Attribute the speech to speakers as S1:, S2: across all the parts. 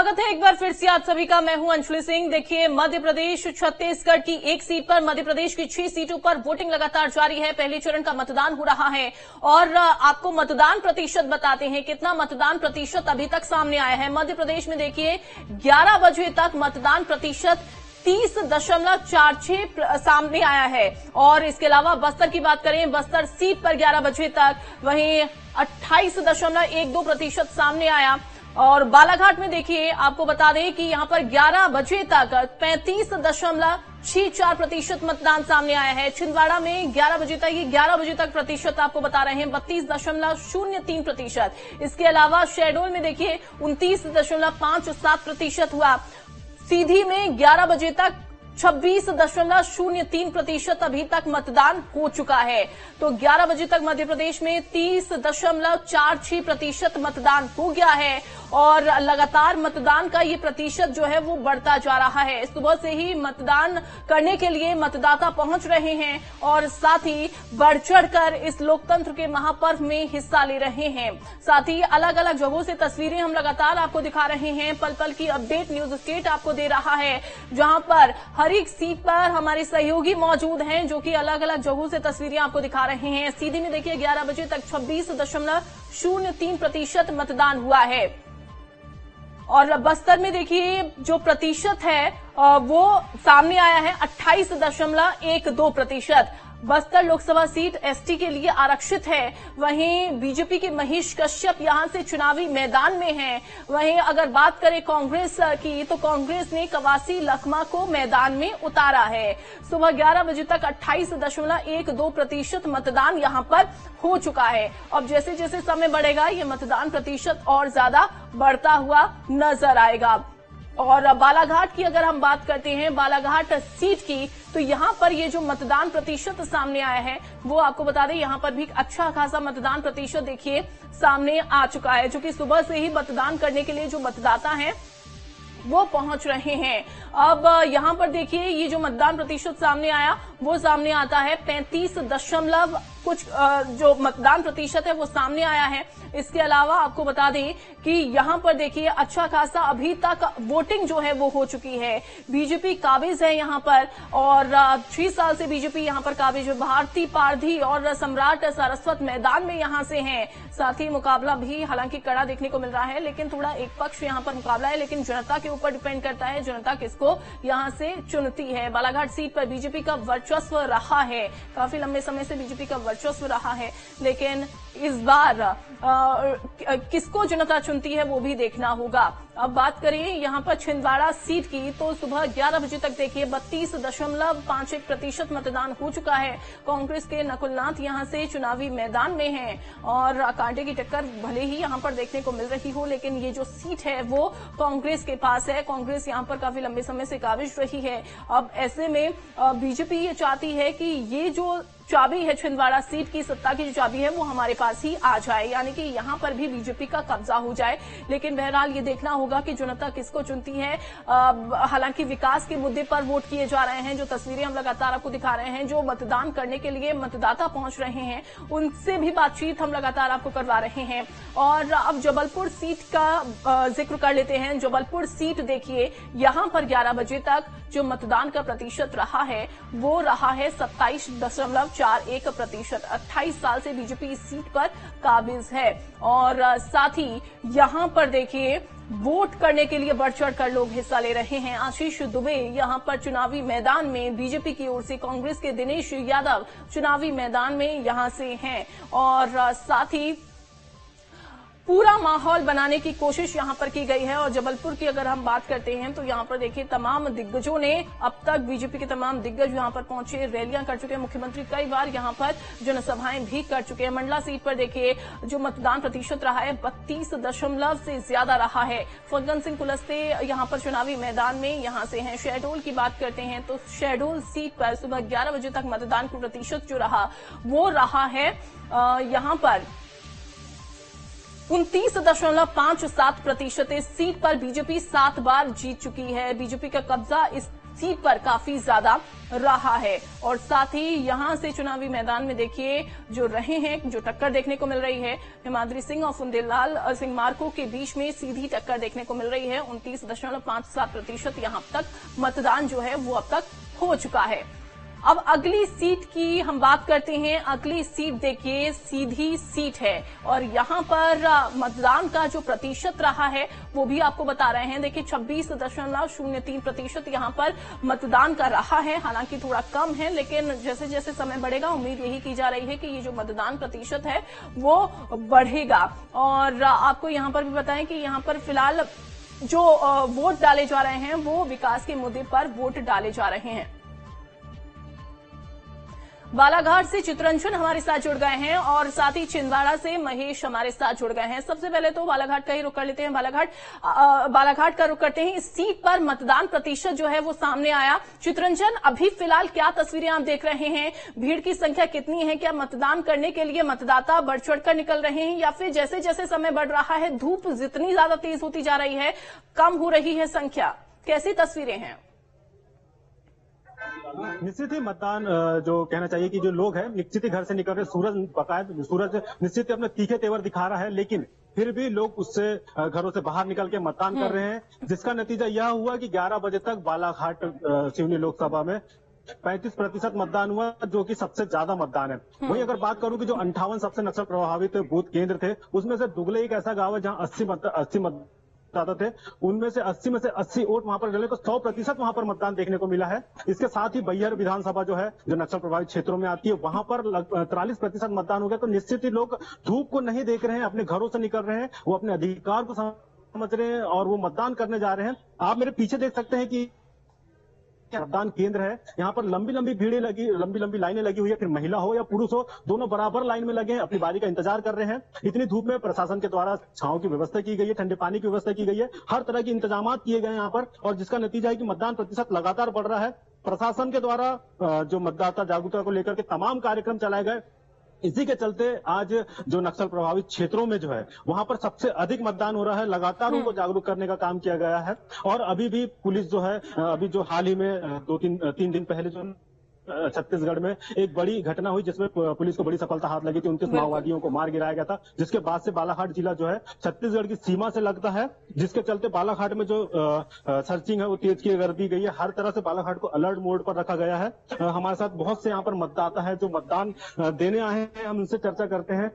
S1: स्वागत है एक बार फिर से आप सभी का। मैं हूं अंशुली सिंह। देखिए, मध्य प्रदेश छत्तीसगढ़ की एक सीट पर, मध्य प्रदेश की 6 सीटों पर वोटिंग लगातार जारी है। पहले चरण का मतदान हो रहा है और आपको मतदान प्रतिशत बताते हैं, कितना मतदान प्रतिशत अभी तक सामने आया है। मध्य प्रदेश में देखिए 11 बजे तक मतदान प्रतिशत 30.46 सामने आया है। और इसके अलावा बस्तर की बात करें, बस्तर सीट पर 11 बजे तक वहीं 28.12% सामने आया। और बालाघाट में देखिए, आपको बता दें कि यहां पर 11 बजे तक 35.64% मतदान सामने आया है। छिंदवाड़ा में 11 बजे तक प्रतिशत आपको बता रहे हैं 32.03%। इसके अलावा शहडोल में देखिए 29.57% हुआ। सीधी में 11 बजे तक 26.03% अभी तक मतदान हो चुका है। तो 11 बजे तक मध्य प्रदेश में 30.46% मतदान हो गया है और लगातार मतदान का ये प्रतिशत जो है वो बढ़ता जा रहा है। सुबह से ही मतदान करने के लिए मतदाता पहुंच रहे हैं और साथ ही बढ़ चढ़कर इस लोकतंत्र के महापर्व में हिस्सा ले रहे हैं। साथ ही अलग अलग जगहों से तस्वीरें हम लगातार आपको दिखा रहे हैं। पल पल की अपडेट न्यूज स्टेट आपको दे रहा है, जहां पर हर एक सीट पर हमारे सहयोगी मौजूद हैं जो कि अलग अलग जगहों से तस्वीरें आपको दिखा रहे हैं। सीधी में देखिए 11 बजे तक 26.03% मतदान हुआ है। और बस्तर में देखिए जो प्रतिशत है वो सामने आया है 28.12%। बस्तर लोकसभा सीट एसटी के लिए आरक्षित है। वहीं बीजेपी के महेश कश्यप यहां से चुनावी मैदान में हैं। वहीं अगर बात करें कांग्रेस की, तो कांग्रेस ने कवासी लखमा को मैदान में उतारा है। सुबह 11 बजे तक 28.12% मतदान यहां पर हो चुका है। अब जैसे जैसे समय बढ़ेगा ये मतदान प्रतिशत और ज्यादा बढ़ता हुआ नजर आएगा। और बालाघाट की अगर हम बात करते हैं, बालाघाट सीट की, तो यहां पर ये जो मतदान प्रतिशत सामने आया है वो आपको बता दें, यहां पर भी अच्छा खासा मतदान प्रतिशत देखिए सामने आ चुका है, जो कि सुबह से ही मतदान करने के लिए जो मतदाता हैं वो पहुंच रहे हैं। अब यहां पर देखिए ये जो मतदान प्रतिशत सामने आया वो सामने आता है 35 कुछ जो मतदान प्रतिशत है वो सामने आया है। इसके अलावा आपको बता दें कि यहां पर देखिए अच्छा खासा अभी तक वोटिंग जो है वो हो चुकी है। बीजेपी काबिज है यहां पर और 6 साल से बीजेपी यहां पर काबिज है। भारती पारधी और सम्राट सारस्वत मैदान में यहां से हैं। साथ ही मुकाबला भी हालांकि कड़ा देखने को मिल रहा है, लेकिन थोड़ा एक पक्ष यहां पर मुकाबला है, लेकिन जनता के ऊपर डिपेंड करता है जनता किसको यहां से चुनती है। बालाघाट सीट पर बीजेपी का वर्चस्व रहा है, काफी लंबे समय से बीजेपी का वर्चस्व रहा है, लेकिन इस बार किसको जनता चुनती है वो भी देखना होगा। अब बात करें यहां पर छिंदवाड़ा सीट की, तो सुबह 11 बजे तक देखिए 32.51% मतदान हो चुका है। कांग्रेस के नकुलनाथ यहां से चुनावी मैदान में हैं और कांटे की टक्कर भले ही यहां पर देखने को मिल रही हो, लेकिन ये जो सीट है वो कांग्रेस के पास है। कांग्रेस यहां पर काफी लंबे समय से काबिज रही है। अब ऐसे में बीजेपी ये चाहती है कि ये जो चाबी है छिंदवाड़ा सीट की, सत्ता की जो चाबी है वो हमारे पास ही आ जाए, यानी कि यहां पर भी बीजेपी का कब्जा हो जाए। लेकिन बहरहाल ये देखना होगा कि जनता किसको चुनती है। हालांकि विकास के मुद्दे पर वोट किए जा रहे हैं, जो तस्वीरें हम लगातार आपको दिखा रहे हैं, जो मतदान करने के लिए मतदाता पहुंच रहे हैं उनसे भी बातचीत हम लगातार आपको करवा रहे हैं। और अब जबलपुर सीट का जिक्र कर लेते हैं। जबलपुर सीट देखिए यहां पर 11 बजे तक जो मतदान का प्रतिशत रहा है वो रहा है 27.41%। 28 साल से बीजेपी इस सीट पर काबिज है। और साथ ही यहां पर देखिए वोट करने के लिए बढ़ चढ़कर लोग हिस्सा ले रहे हैं। आशीष दुबे यहां पर चुनावी मैदान में बीजेपी की ओर से, कांग्रेस के दिनेश यादव चुनावी मैदान में यहां से हैं। और साथ ही पूरा माहौल बनाने की कोशिश यहां पर की गई है। और जबलपुर की अगर हम बात करते हैं तो यहां पर देखिए तमाम दिग्गजों ने, अब तक बीजेपी के तमाम दिग्गज यहां पर पहुंचे, रैलियां कर चुके हैं। मुख्यमंत्री कई बार यहां पर जनसभाएं भी कर चुके हैं। मंडला सीट पर देखिए जो मतदान प्रतिशत रहा है 32 से ज्यादा रहा है। फग्गन सिंह कुलस्ते यहां पर चुनावी मैदान में यहां से हैं। शहडोल की बात करते हैं तो शहडोल सीट पर सुबह 11 बजे तक मतदान का प्रतिशत जो रहा वो रहा है यहां पर 29.57%। इस सीट पर बीजेपी 7 बार जीत चुकी है। बीजेपी का कब्जा इस सीट पर काफी ज्यादा रहा है। और साथ ही यहां से चुनावी मैदान में देखिए जो रहे हैं, जो टक्कर देखने को मिल रही है, हिमाद्री सिंह और फुंदेलाल सिंह मार्को के बीच में सीधी टक्कर देखने को मिल रही है। 29.57% यहां तक मतदान जो है वो अब तक हो चुका है। अब अगली सीट की हम बात करते हैं। अगली सीट देखिए सीधी सीट है और यहां पर मतदान का जो प्रतिशत रहा है वो भी आपको बता रहे हैं। देखिए 26.03% यहां पर मतदान का रहा है। हालांकि थोड़ा कम है, लेकिन जैसे जैसे समय बढ़ेगा उम्मीद यही की जा रही है कि ये जो मतदान प्रतिशत है वो बढ़ेगा। और आपको यहां पर भी बताएं कि यहां पर फिलहाल जो वोट डाले जा रहे हैं वो विकास के मुद्दे पर वोट डाले जा रहे हैं। बालाघाट से चित्रंजन हमारे साथ जुड़ गए हैं और साथ ही छिंदवाड़ा से महेश हमारे साथ जुड़ गए हैं। सबसे पहले तो बालाघाट का ही रुख कर लेते हैं। बालाघाट का रुख करते हैं। इस सीट पर मतदान प्रतिशत जो है वो सामने आया। चित्रंजन, अभी फिलहाल क्या तस्वीरें आप देख रहे हैं? भीड़ की संख्या कितनी है? क्या मतदान करने के लिए मतदाता बढ़ चढ़कर निकल रहे हैं या फिर जैसे जैसे समय बढ़ रहा है, धूप जितनी ज्यादा तेज होती जा रही है, कम हो रही है संख्या? कैसी तस्वीरें हैं?
S2: निश्चित ही मतदान जो कहना चाहिए कि जो लोग हैं निश्चित ही घर से निकल रहे, सूरज निश्चित ही अपने तीखे तेवर दिखा रहा है, लेकिन फिर भी लोग उससे घरों से बाहर निकल के मतदान कर रहे हैं, जिसका नतीजा यह हुआ कि 11 बजे तक बालाघाट सिवनी लोकसभा में 35% मतदान हुआ, जो कि सबसे ज्यादा मतदान है। वहीं अगर बात करूं कि जो 58 सबसे नक्सल प्रभावित बूथ केंद्र थे, उसमें से दुगले एक ऐसा गांव है जहां 80 मतदाता थे, उनमें से 80 वोट वहां पर डले, तो 100% वहां पर मतदान देखने को मिला है। इसके साथ ही बैहर विधानसभा जो है, जो नक्सल प्रभावित क्षेत्रों में आती है, वहां पर 43% मतदान हो गया। तो निश्चित ही लोग धूप को नहीं देख रहे हैं, अपने घरों से निकल रहे हैं, वो अपने अधिकार को समझ रहे हैं और वो मतदान करने जा रहे हैं। आप मेरे पीछे देख सकते हैं कि मतदान केंद्र है, यहाँ पर लंबी लंबी लाइनें लगी हुई है। फिर महिला हो या पुरुष हो, दोनों बराबर लाइन में लगे हैं, अपनी बारी का इंतजार कर रहे हैं। इतनी धूप में प्रशासन के द्वारा छांव की व्यवस्था की गई है, ठंडे पानी की व्यवस्था की गई है, हर तरह के इंतजाम किए गए हैं यहाँ पर, और जिसका नतीजा है कि मतदान प्रतिशत लगातार बढ़ रहा है। प्रशासन के द्वारा जो मतदाता जागरूकता को लेकर के तमाम कार्यक्रम चलाए गए, इसी के चलते आज जो नक्सल प्रभावित क्षेत्रों में जो है वहां पर सबसे अधिक मतदान हो रहा है। लगातार उनको जागरूक करने का काम किया गया है। और अभी भी पुलिस जो है, अभी जो हाल ही में 3 दिन पहले जो छत्तीसगढ़ में एक बड़ी घटना हुई, जिसमें पुलिस को बड़ी सफलता हाथ लगी थी, 29 माओवादियों को मार गिराया गया था, जिसके बाद से बालाघाट जिला जो है छत्तीसगढ़ की सीमा से लगता है, जिसके चलते बालाघाट में जो सर्चिंग है वो तेज की कर दी गई है। हर तरह से बालाघाट को अलर्ट मोड पर रखा गया है। हमारे साथ बहुत से यहाँ पर मतदाता है जो मतदान देने आए हैं, हम उनसे चर्चा करते हैं।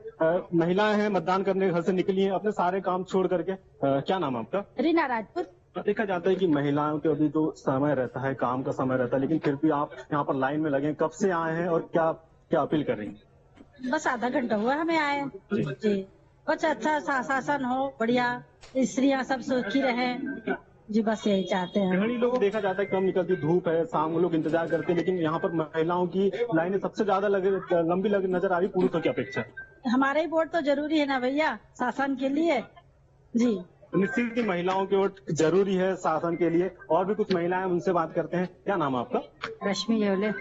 S2: महिलाएं हैं, मतदान करने घर से निकली है अपने सारे काम छोड़ करके। क्या नाम है आपका?
S3: रीना राजपूत।
S2: देखा जाता है कि महिलाओं के अभी जो समय रहता है, काम का समय रहता है, लेकिन फिर भी आप यहाँ पर लाइन में लगे, कब से आए हैं और क्या क्या अपील कर रही हैं?
S3: बस आधा घंटा हुआ हमें आए जी। कुछ अच्छा शासन हो, बढ़िया, स्त्रियाँ सब सुखी रहे जी, बस यही चाहते हैं।
S2: घड़ी लोग देखा जाता है कम निकलती, धूप है, शाम को लोग इंतजार करते हैं, लेकिन यहाँ पर महिलाओं की लाइनें सबसे ज्यादा लंबी नजर आ रही पुरुषों की अपेक्षा।
S3: हमारे वोट तो जरूरी है ना भैया, शासन के लिए जी।
S2: निश्चित ही महिलाओं की वोट जरूरी है शासन के लिए। और भी कुछ महिलाएं, उनसे बात करते हैं। क्या नाम है आपका?
S3: रश्मि जोले।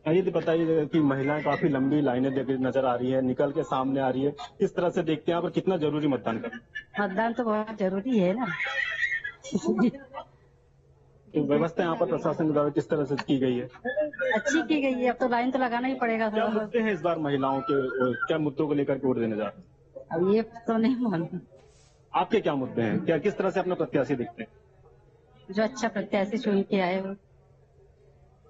S2: ये तो बताइए कि महिलाएं काफी लंबी लाइनें नजर आ रही है, निकल के सामने आ रही है, किस तरह से देखते हैं आप, कितना जरूरी मतदान करना?
S3: मतदान तो बहुत जरूरी है ना।
S2: तो व्यवस्था यहाँ पर प्रशासन के द्वारा किस तरह से की गई है?
S3: अच्छी की गई है, अब तो लाइन तो लगाना ही पड़ेगा।
S2: क्या मुद्दे हैं इस बार महिलाओं के, क्या मुद्दों को लेकर वोट देने जा रहे हैं?
S3: अब ये तो नहीं मालूम।
S2: आपके क्या मुद्दे हैं? क्या किस तरह से अपना प्रत्याशी देखते हैं?
S3: जो अच्छा प्रत्याशी चुन के आए हो।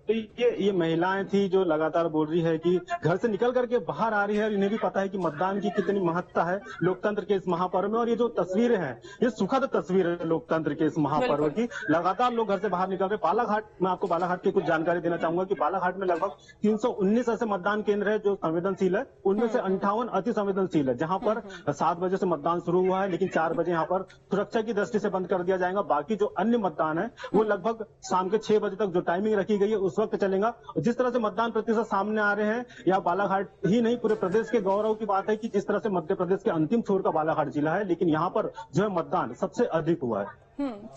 S2: तो ये महिलाएं थी जो लगातार बोल रही है कि घर से निकल करके बाहर आ रही है, और इन्हें भी पता है कि मतदान की कितनी महत्ता है लोकतंत्र के इस महापर्व में। और ये जो तस्वीरें हैं, ये सुखद तस्वीर है लोकतंत्र के इस महापर्व की। लगातार लोग घर से बाहर निकल रहे। बालाघाट, मैं आपको बालाघाट की कुछ जानकारी देना चाहूंगा कि बालाघाट में लगभग 319 ऐसे मतदान केंद्र है जो संवेदनशील है। उनमें से 58 अति संवेदनशील है, जहां पर 7 बजे से मतदान शुरू हुआ है, लेकिन 4 बजे यहाँ पर सुरक्षा की दृष्टि से बंद कर दिया जाएगा। बाकी जो अन्य मतदान है वो लगभग शाम के 6 बजे तक जो टाइमिंग रखी गई है उस वक्त चलेगा। जिस तरह से मतदान प्रतिशत सामने आ रहे हैं, या बालाघाट ही नहीं पूरे प्रदेश के गौरव की बात है कि जिस तरह से मध्य प्रदेश के अंतिम छोर का बालाघाट जिला है, लेकिन यहाँ पर जो है मतदान सबसे अधिक हुआ है।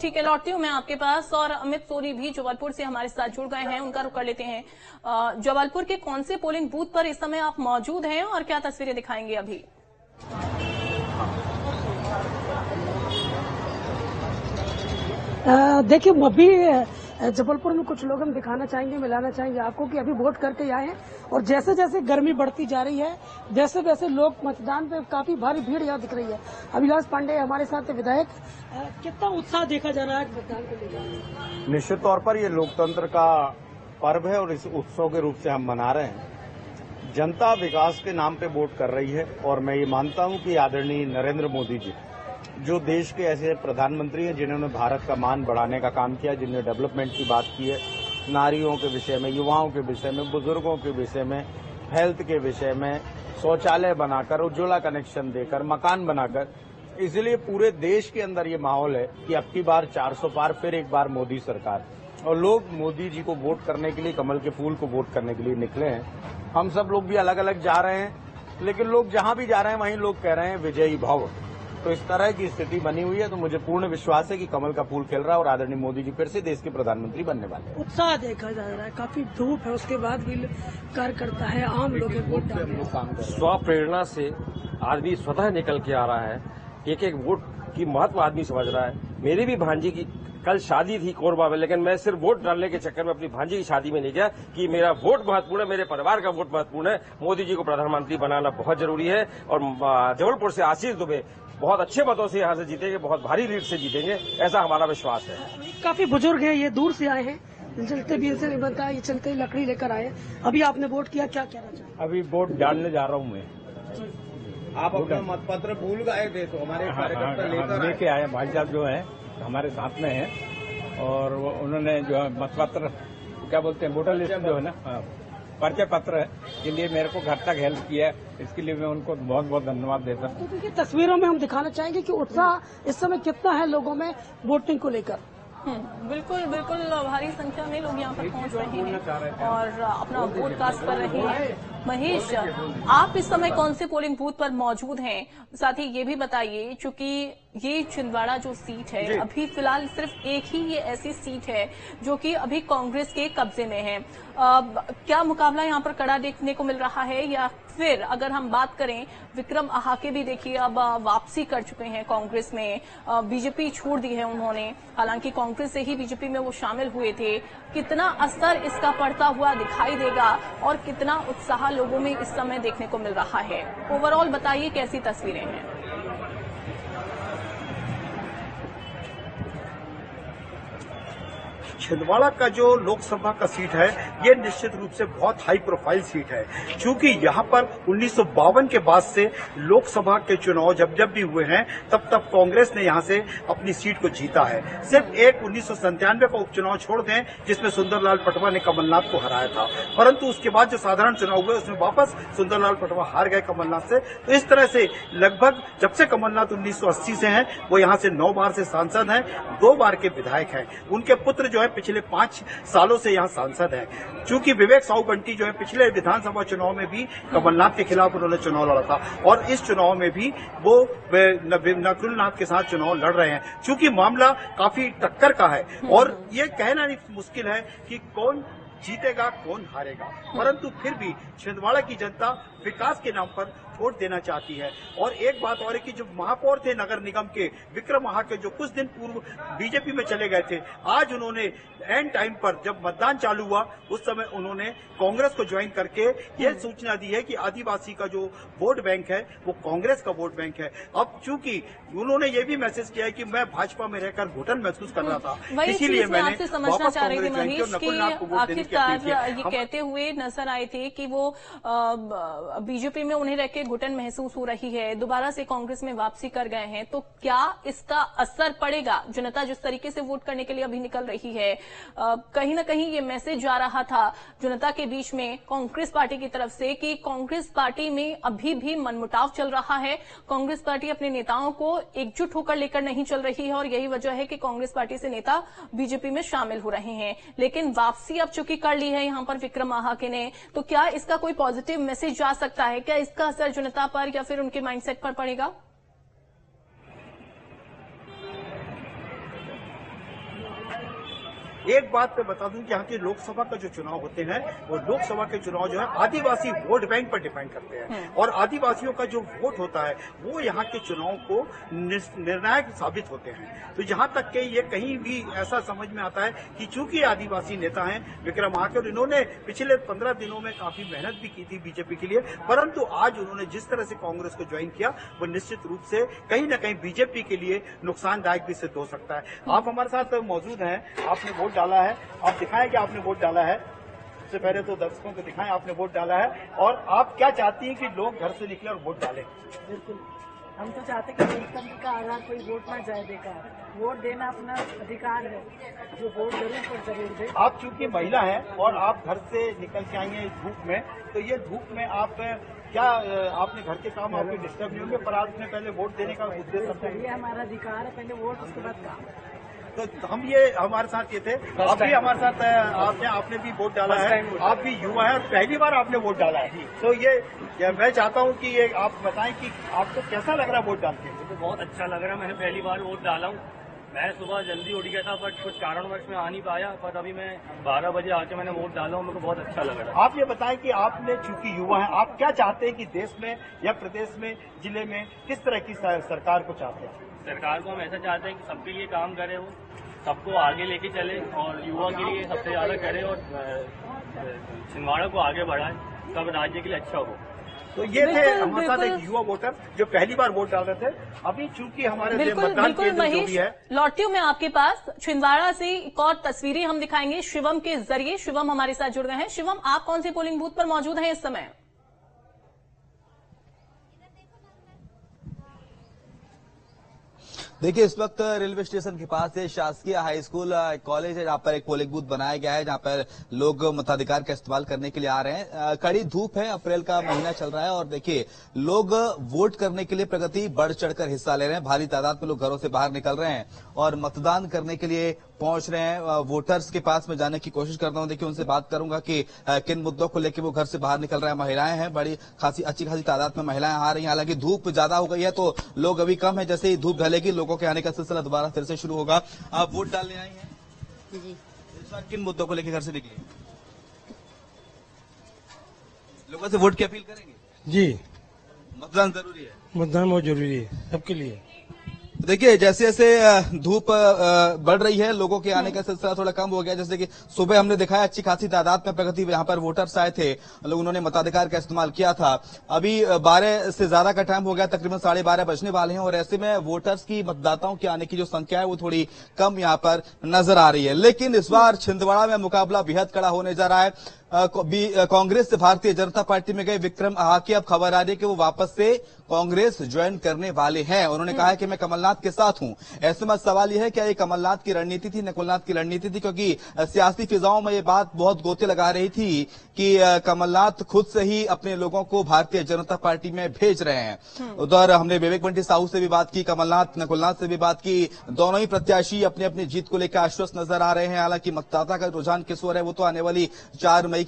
S1: ठीक है, लौटती हूँ मैं आपके पास। और अमित सोनी भी जबलपुर से हमारे साथ जुड़ गए हैं, उनका रुख कर लेते हैं। जबलपुर के कौन से पोलिंग बूथ पर इस समय आप मौजूद हैं और क्या तस्वीरें दिखाएंगे अभी?
S4: देखिए, अभी जबलपुर में कुछ लोग हम दिखाना चाहेंगे, मिलाना चाहेंगे आपको कि अभी वोट करके आए हैं और जैसे जैसे गर्मी बढ़ती जा रही है वैसे वैसे लोग मतदान पे काफी भारी भीड़ यहाँ दिख रही है। अभिलाष पांडे हमारे साथ विधायक, कितना उत्साह देखा जा रहा है मतदान को लेकर?
S5: निश्चित तौर पर ये लोकतंत्र का पर्व है और इस उत्सव के रूप से हम मना रहे हैं। जनता विकास के नाम पे वोट कर रही है और मैं ये मानता हूं कि आदरणीय नरेंद्र मोदी जी जो देश के ऐसे प्रधानमंत्री हैं जिन्होंने भारत का मान बढ़ाने का काम किया, जिन्होंने डेवलपमेंट की बात की है, नारियों के विषय में, युवाओं के विषय में, बुजुर्गों के विषय में, हेल्थ के विषय में, शौचालय बनाकर, उज्ज्वला कनेक्शन देकर, मकान बनाकर, इसलिए पूरे देश के अंदर ये माहौल है कि अब की बार 400 पार, फिर एक बार मोदी सरकार, और लोग मोदी जी को वोट करने के लिए, कमल के फूल को वोट करने के लिए निकले हैं। हम सब लोग भी अलग अलग जा रहे हैं, लेकिन लोग जहां भी जा रहे हैं वहीं लोग कह रहे हैं विजयी भव। तो इस तरह की स्थिति बनी हुई है, तो मुझे पूर्ण विश्वास है कि कमल का फूल खिल रहा है और आदरणीय मोदी जी फिर से देश के प्रधानमंत्री बनने वाले हैं।
S4: उत्साह देखा जा रहा है, काफी धूप है, उसके बाद भी कार्यकर्ता है, आम लोग वोट डाल रहे हैं।
S6: स्व प्रेरणा से आदमी स्वतः निकल के आ रहा है, एक एक वोट की महत्व आदमी समझ रहा है। मेरी भी भांजी की कल शादी थी कोरबा में, लेकिन मैं सिर्फ वोट डालने के चक्कर में अपनी भांजी की शादी में नहीं गया कि मेरा वोट महत्वपूर्ण है, मेरे परिवार का वोट महत्वपूर्ण है। मोदी जी को प्रधानमंत्री बनाना बहुत जरूरी है और जबलपुर से आशीष दुबे बहुत अच्छे मतों से यहाँ से जीतेंगे, बहुत भारी लीड से जीतेंगे, ऐसा हमारा विश्वास है।
S4: काफी बुजुर्ग हैं, ये दूर से आए हैं, चलते भी से नहीं बनता, ये चलते लकड़ी लेकर आए। अभी आपने वोट किया, क्या कहना चाहिए?
S5: अभी वोट डालने जा रहा हूँ मैं। आप अपना मतपत्र भूल गए थे तो हमारे कार्यकर्ता लेके आए, भाई साहब जो है हमारे साथ में है और उन्होंने जो है मतपत्र क्या बोलते हैं, वोटर लिस्ट जो है ना, परिचय पत्र के लिए मेरे को घर तक हेल्प किया है, इसके लिए मैं उनको बहुत बहुत धन्यवाद देता हूँ।
S4: क्योंकि तस्वीरों में हम दिखाना चाहेंगे कि उत्साह इस समय कितना है लोगों में वोटिंग को लेकर।
S1: बिल्कुल बिल्कुल भारी संख्या में लोग यहाँ पर पहुँच रहे हैं और अपना वोट कास्ट कर रहे हैं। महेश, आप इस समय कौन से पोलिंग बूथ पर मौजूद हैं? साथ ही ये भी बताइए, चूंकि ये छिंदवाड़ा जो सीट है अभी फिलहाल सिर्फ एक ही ये ऐसी सीट है जो कि अभी कांग्रेस के कब्जे में है। क्या मुकाबला यहाँ पर कड़ा देखने को मिल रहा है, या फिर अगर हम बात करें विक्रम आहाके भी देखिए अब वापसी कर चुके हैं कांग्रेस में, बीजेपी छोड़ दी है उन्होंने, हालांकि कांग्रेस से ही बीजेपी में वो शामिल हुए थे। कितना असर इसका पड़ता हुआ दिखाई देगा और कितना उत्साह लोगों में इस समय देखने को मिल रहा है? ओवरऑल बताइए कैसी तस्वीरें हैं?
S7: छिंदवाड़ा का जो लोकसभा का सीट है ये निश्चित रूप से बहुत हाई प्रोफाइल सीट है, क्योंकि यहाँ पर 1952 के बाद से लोकसभा के चुनाव जब जब भी हुए हैं तब तब कांग्रेस ने यहाँ से अपनी सीट को जीता है। सिर्फ एक 1997 का उपचुनाव छोड़ दें जिसमें सुंदरलाल पटवा ने कमलनाथ को हराया था, परंतु उसके बाद जो साधारण चुनाव हुए उसमें वापस सुंदरलाल पटवा हार गए कमलनाथ से। तो इस तरह से लगभग जब से कमलनाथ 1980 से हैं वो यहाँ से 9 बार से सांसद हैं, 2 बार के विधायक हैं। उनके पुत्र जो है पिछले 5 सालों से यहाँ सांसद हैं। चूंकि विवेक साहू बंटी जो है पिछले विधानसभा चुनाव में भी कमलनाथ के खिलाफ उन्होंने चुनाव लड़ा था और इस चुनाव में भी वो नकुलनाथ के साथ चुनाव लड़ रहे हैं। चूंकि मामला काफी टक्कर का है और ये कहना मुश्किल है कि कौन जीतेगा कौन हारेगा, परंतु फिर भी छिंदवाड़ा की जनता विकास के नाम पर वोट देना चाहती है। और एक बात और है कि जो महापौर थे नगर निगम के विक्रम आहाके जो कुछ दिन पूर्व बीजेपी में चले गए थे, आज उन्होंने एंड टाइम पर जब मतदान चालू हुआ उस समय उन्होंने कांग्रेस को ज्वाइन करके ये सूचना दी है कि आदिवासी का जो वोट बैंक है वो कांग्रेस का वोट बैंक है। अब चूंकि उन्होंने ये भी मैसेज किया है कि मैं भाजपा में रहकर घुटन महसूस कर रहा था, इसीलिए मैंने
S1: आपसे समझना चाह रही थी महेश कि आखिरकार ये कहते हुए नजर आए थे कि वो बीजेपी में उन्हें रहकर घुटन महसूस हो रही है, दोबारा से कांग्रेस में वापसी कर गए हैं, तो क्या इसका असर पड़ेगा? जनता जिस तरीके से वोट करने के लिए अभी निकल रही है, कहीं ना कहीं ये मैसेज जा रहा था जनता के बीच में कांग्रेस पार्टी की तरफ से कि कांग्रेस पार्टी में अभी भी मनमुटाव चल रहा है, कांग्रेस पार्टी अपने नेताओं को एकजुट होकर लेकर नहीं चल रही है और यही वजह है कि कांग्रेस पार्टी से नेता बीजेपी में शामिल हो रहे हैं। लेकिन वापसी अब चूंकि कर ली है यहां पर विक्रम आहाके ने, तो क्या इसका कोई पॉजिटिव मैसेज जा सकता है? क्या इसका असर जनता पर या फिर उनके माइंडसेट पर पड़ेगा?
S7: एक बात मैं बता दूं कि यहाँ के लोकसभा का जो चुनाव होते हैं वो लोकसभा के चुनाव जो है आदिवासी वोट बैंक पर डिपेंड करते हैं और आदिवासियों का जो वोट होता है वो यहाँ के चुनाव को निर्णायक साबित होते हैं। तो जहां तक कि ये कहीं भी ऐसा समझ में आता है कि चूंकि आदिवासी नेता हैं विक्रम महाकर, इन्होंने पिछले 15 दिनों में काफी मेहनत भी की थी बीजेपी के लिए, परंतु आज उन्होंने जिस तरह से कांग्रेस को ज्वाइन किया वो निश्चित रूप से कहीं न कहीं बीजेपी के लिए नुकसानदायक भी सिद्ध हो सकता है। आप हमारे साथ मौजूद हैं, आपने वोट डाला है, आप दिखाएं कि आपने वोट डाला है। सबसे पहले तो दर्शकों को दिखाएं आपने वोट डाला है और आप क्या चाहती हैं कि लोग घर से निकले और वोट डालें?
S8: बिल्कुल, हम तो चाहते हैं कि लोकतंत्र का आधार कोई वोट ना जाए बेकार। वोट देना अपना अधिकार है, जो वोट जरूर दे। आप चूंकि महिला हैं और आप घर से निकल के आई हैं इस धूप में, तो ये धूप में आप क्या आपने घर के काम आपके डिस्टर्ब नहीं होंगे, पर आपने पहले वोट देने का उद्देश्य? ये हमारा अधिकार है, पहले वोट उसके बाद काम। तो हम ये हमारे साथ ये थे, आप भी हमारे साथ आपने भी वोट डाला है, आप भी युवा है और पहली बार आपने वोट डाला है, तो ये मैं चाहता हूँ कि ये आप बताएं कि आपको कैसा लग रहा है वोट डाल के? मुझे बहुत अच्छा लग रहा है, मैंने पहली बार वोट डाला हूँ। मैं सुबह जल्दी उठ गया था बट कुछ कारणवश में आ नहीं पाया, पर अभी मैं 12 बजे आके मैंने वोट डाला हूँ, मेरे को बहुत अच्छा लग रहा है। आप ये बताएं कि आपने चूंकि युवा हैं, आप क्या चाहते हैं कि देश में या प्रदेश में, जिले में किस तरह की सरकार को चाहते हैं? सरकार को हम ऐसा चाहते हैं कि सबके लिए काम करे, वो सबको आगे लेके चले और युवा के लिए सबसे ज्यादा करे और छिंदवाड़ा को आगे बढ़ाए, सब राज्य के लिए अच्छा हो। तो ये थे हमारे साथ एक युवा वोटर जो पहली बार वोट डाल रहे थे। अभी चूंकि हमारे मतदान केंद्र जो भी है,
S1: लौटी हूं मैं आपके पास। छिंदवाड़ा से एक और तस्वीरें हम दिखाएंगे शिवम के जरिए। शिवम हमारे साथ जुड़ गए हैं। शिवम, आप कौन से पोलिंग बूथ पर मौजूद हैं इस समय?
S9: देखिए, इस वक्त रेलवे स्टेशन के पास है शासकीय हाई स्कूल कॉलेज है, जहां पर एक पोलिंग बूथ बनाया गया है, जहां पर लोग मताधिकार का इस्तेमाल करने के लिए आ रहे हैं। कड़ी धूप है, अप्रैल का महीना चल रहा है और देखिए लोग वोट करने के लिए प्रगति बढ़ चढ़कर हिस्सा ले रहे हैं। भारी तादाद में लोग घरों से बाहर निकल रहे हैं और मतदान करने के लिए पहुंच रहे हैं। वोटर्स के पास में जाने की कोशिश करता हूं, देखिए उनसे बात करूंगा कि किन मुद्दों को लेकर वो घर से बाहर निकल रहे हैं। महिलाएं हैं, बड़ी अच्छी खासी तादाद में महिलाएं आ रही हैं। हालांकि धूप ज्यादा हो गई है तो लोग अभी कम है, जैसे ही धूप ढलेगी लोगों के आने का सिलसिला दोबारा फिर से शुरू होगा। आप वोट डालने आई हैं
S3: जी।
S9: इस बार किन मुद्दों को लेकर घर से निकले? लोगों से वोट की अपील करेंगे?
S10: जी,
S9: मतदान जरूरी है।
S10: मतदान बहुत जरूरी है सबके लिए।
S9: देखिए, जैसे जैसे धूप बढ़ रही है, लोगों के आने का सिलसिला थोड़ा कम हो गया। जैसे कि सुबह हमने दिखाया अच्छी खासी तादाद में प्रगति यहाँ पर वोटर्स आए थे, लोग उन्होंने मताधिकार का इस्तेमाल किया था। अभी 12 से ज्यादा का टाइम हो गया, तकरीबन 12:30 बजने वाले हैं और ऐसे में वोटर्स की, मतदाताओं के आने की जो संख्या है वो थोड़ी कम यहाँ पर नजर आ रही है। लेकिन इस बार छिंदवाड़ा में मुकाबला बेहद कड़ा होने जा रहा है। कांग्रेस से भारतीय जनता पार्टी में गए विक्रम आहाके अब खबर आ रही है कि वो वापस से कांग्रेस ज्वाइन करने वाले हैं। उन्होंने कहा है कि मैं कमलनाथ के साथ हूं। ऐसे में सवाल यह है क्या ये कमलनाथ की रणनीति थी, नकुलनाथ की रणनीति थी? क्योंकि सियासी फिजाओं में ये बात बहुत गोते लगा रही थी कि कमलनाथ खुद से ही अपने लोगों को भारतीय जनता पार्टी में भेज रहे हैं। उधर हमने विवेक बंटी साहू से भी बात की, कमलनाथ नकुलनाथ से भी बात की। दोनों ही प्रत्याशी अपनी अपनी जीत को लेकर आश्वस्त नजर आ रहे हैं। हालांकि मतदाता का रुझान किस ओर है वो तो आने वाली 4 जून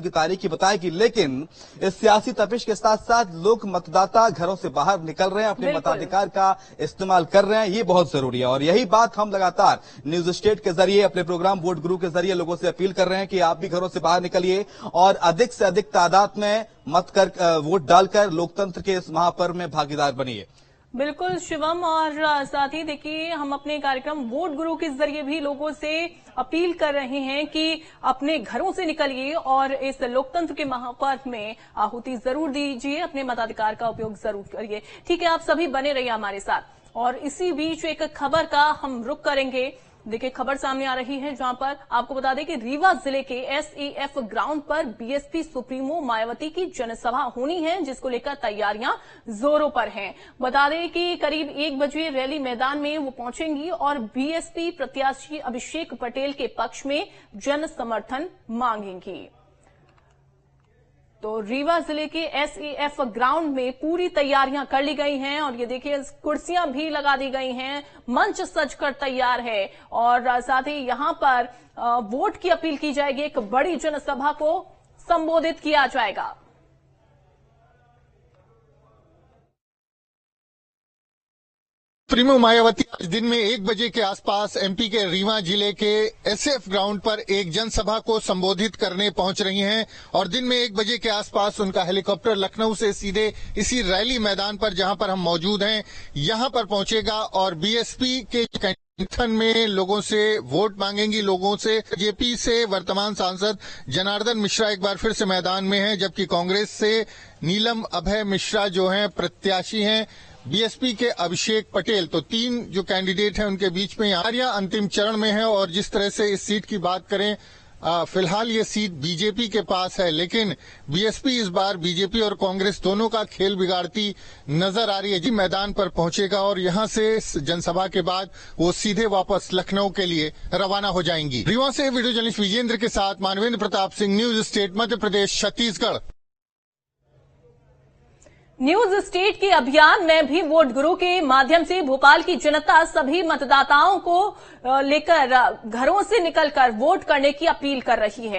S9: की तारीख की बताएगी। लेकिन इस सियासी तपिश के साथ साथ लोग, मतदाता घरों से बाहर निकल रहे हैं, अपने मताधिकार का इस्तेमाल कर रहे हैं, ये बहुत जरूरी है। और यही बात हम लगातार न्यूज स्टेट के जरिए, अपने प्रोग्राम वोट गुरु के जरिए लोगों से अपील कर रहे हैं कि आप भी घरों से बाहर निकलिए और अधिक से अधिक तादाद में वोट डालकर लोकतंत्र के इस महापर्व में भागीदार बनिए।
S1: बिल्कुल शिवम, और साथ ही देखिए हम अपने कार्यक्रम वोट गुरु के जरिए भी लोगों से अपील कर रहे हैं कि अपने घरों से निकलिए और इस लोकतंत्र के महापर्व में आहुति जरूर दीजिए, अपने मताधिकार का उपयोग जरूर करिए। ठीक है, आप सभी बने रहिए हमारे साथ। और इसी बीच एक खबर का हम रुख करेंगे। देखिए खबर सामने आ रही है जहां पर आपको बता दें कि रीवा जिले के एसएएफ ग्राउंड पर बीएसपी सुप्रीमो मायावती की जनसभा होनी है, जिसको लेकर तैयारियां जोरों पर हैं। बता दें कि करीब 1 बजे रैली मैदान में वो पहुंचेंगी और बीएसपी प्रत्याशी अभिषेक पटेल के पक्ष में जन समर्थन मांगेंगी। तो रीवा जिले के एसएएफ ग्राउंड में पूरी तैयारियां कर ली गई हैं और ये देखिए कुर्सियां भी लगा दी गई हैं, मंच सजकर तैयार है और साथ ही यहां पर वोट की अपील की जाएगी। एक बड़ी जनसभा को संबोधित किया जाएगा।
S11: सुप्रीमो मायावती आज दिन में 1 बजे के आसपास एमपी के रीवा जिले के एसएफ ग्राउंड पर एक जनसभा को संबोधित करने पहुंच रही हैं और दिन में 1 बजे के आसपास उनका हेलीकॉप्टर लखनऊ से सीधे इसी रैली मैदान पर जहां पर हम मौजूद हैं यहां पर पहुंचेगा और बीएसपी के समर्थन में लोगों से वोट मांगेंगी। लोगों से जेपी से वर्तमान सांसद जनार्दन मिश्रा एक बार फिर से मैदान में हैं, जबकि कांग्रेस से नीलम अभय मिश्रा जो हैं प्रत्याशी हैं, बीएसपी के अभिषेक पटेल। तो 3 जो कैंडिडेट हैं उनके बीच में यारियां अंतिम चरण में है। और जिस तरह से इस सीट की बात करें, फिलहाल ये सीट बीजेपी के पास है, लेकिन बीएसपी इस बार बीजेपी और कांग्रेस दोनों का खेल बिगाड़ती नजर आ रही है। जी मैदान पर पहुंचेगा और यहां से जनसभा के बाद वो सीधे वापस लखनऊ के लिए रवाना हो जाएंगी। रीवा से वीडियो जर्नलिस्ट विजेंद्र के साथ Manvendra Pratap Singh, news state Madhya Pradesh Chhattisgarh.
S1: News state के अभियान में भी वोट गुरु के माध्यम से भोपाल की जनता सभी मतदाताओं को लेकर घरों से निकलकर वोट करने की अपील कर रही है।